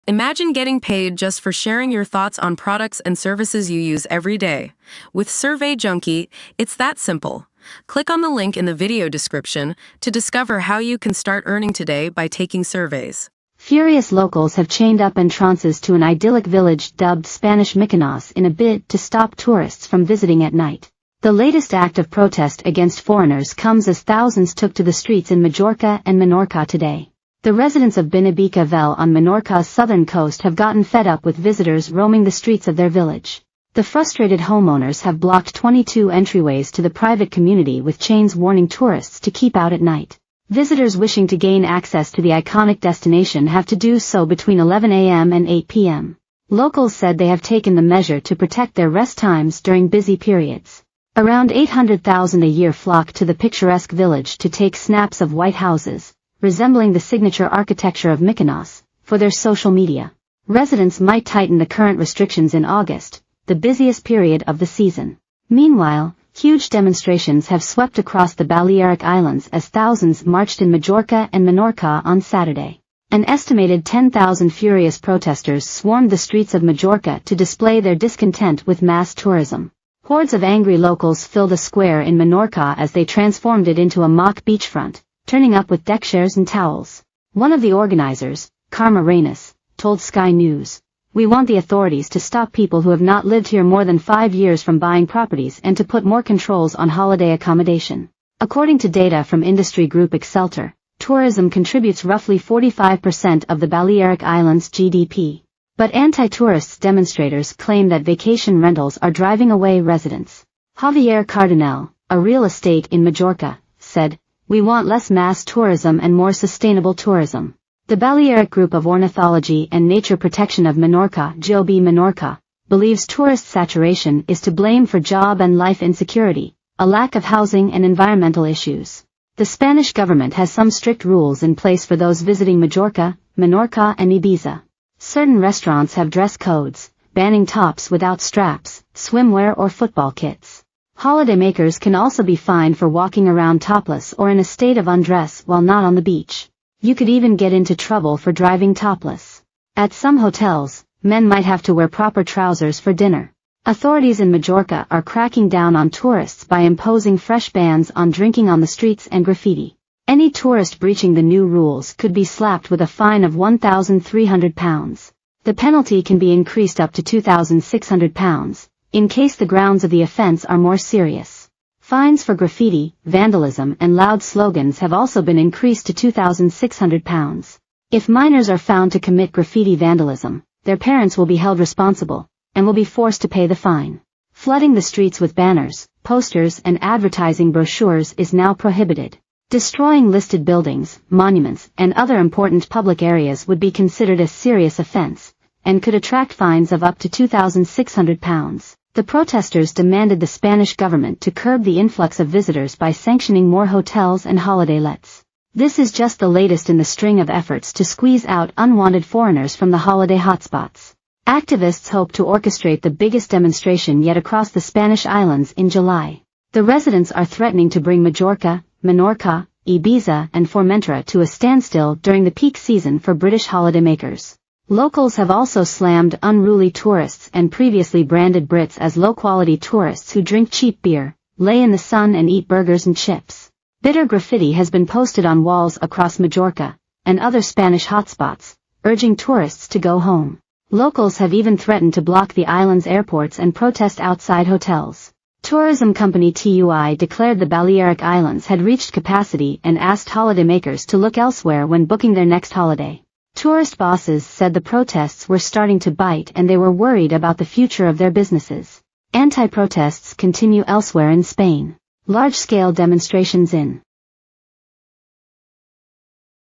Imagine getting paid just for sharing your thoughts on products and services you use every day. With Survey Junkie, it's that simple. Click on the link in the video description to discover how you can start earning today by taking surveys. Furious locals have chained up entrances to an idyllic village dubbed Spanish Mykonos in a bid to stop tourists from visiting at night. The latest act of protest against foreigners comes as thousands took to the streets in Mallorca and Menorca today. The residents of Binibica Vell on Menorca's southern coast have gotten fed up with visitors roaming the streets of their village. The frustrated homeowners have blocked 22 entryways to the private community with chains warning tourists to keep out at night. Visitors wishing to gain access to the iconic destination have to do so between 11 a.m. and 8 p.m. Locals said they have taken the measure to protect their rest times during busy periods. Around 800,000 a year flock to the picturesque village to take snaps of white houses, resembling the signature architecture of Mykonos, for their social media. Residents might tighten the current restrictions in August, the busiest period of the season. Meanwhile, huge demonstrations have swept across the Balearic Islands as thousands marched in Mallorca and Menorca on Saturday. An estimated 10,000 furious protesters swarmed the streets of Mallorca to display their discontent with mass tourism. Hordes of angry locals filled a square in Menorca as they transformed it into a mock beachfront, turning up with deck chairs and towels. One of the organizers, Karma Reynes, told Sky News, "We want the authorities to stop people who have not lived here more than 5 years from buying properties and to put more controls on holiday accommodation." According to data from industry group Excelter, tourism contributes roughly 45% of the Balearic Islands' GDP. But anti-tourists demonstrators claim that vacation rentals are driving away residents. Javier Cardinal, a real estate in Mallorca, said, "We want less mass tourism and more sustainable tourism." The Balearic Group of Ornithology and Nature Protection of Menorca, GOB Menorca, believes tourist saturation is to blame for job and life insecurity, a lack of housing and environmental issues. The Spanish government has some strict rules in place for those visiting Mallorca, Menorca and Ibiza. Certain restaurants have dress codes, banning tops without straps, swimwear or football kits. Holidaymakers can also be fined for walking around topless or in a state of undress while not on the beach. You could even get into trouble for driving topless. At some hotels, men might have to wear proper trousers for dinner. Authorities in Mallorca are cracking down on tourists by imposing fresh bans on drinking on the streets and graffiti. Any tourist breaching the new rules could be slapped with a fine of £1,300. The penalty can be increased up to £2,600, in case the grounds of the offence are more serious. Fines for graffiti, vandalism and loud slogans have also been increased to £2,600. If minors are found to commit graffiti vandalism, their parents will be held responsible, and will be forced to pay the fine. Flooding the streets with banners, posters and advertising brochures is now prohibited. Destroying listed buildings, monuments, and other important public areas would be considered a serious offense, and could attract fines of up to £2,600. The protesters demanded the Spanish government to curb the influx of visitors by sanctioning more hotels and holiday lets. This is just the latest in the string of efforts to squeeze out unwanted foreigners from the holiday hotspots. Activists hope to orchestrate the biggest demonstration yet across the Spanish islands in July. The residents are threatening to bring Mallorca, Menorca, Ibiza and Formentera to a standstill during the peak season for British holidaymakers. Locals have also slammed unruly tourists and previously branded Brits as low-quality tourists who drink cheap beer, lay in the sun and eat burgers and chips. Bitter graffiti has been posted on walls across Mallorca and other Spanish hotspots, urging tourists to go home. Locals have even threatened to block the island's airports and protest outside hotels. Tourism company TUI declared the Balearic Islands had reached capacity and asked holidaymakers to look elsewhere when booking their next holiday. Tourist bosses said the protests were starting to bite and they were worried about the future of their businesses. Anti-protests continue elsewhere in Spain. Large-scale demonstrations in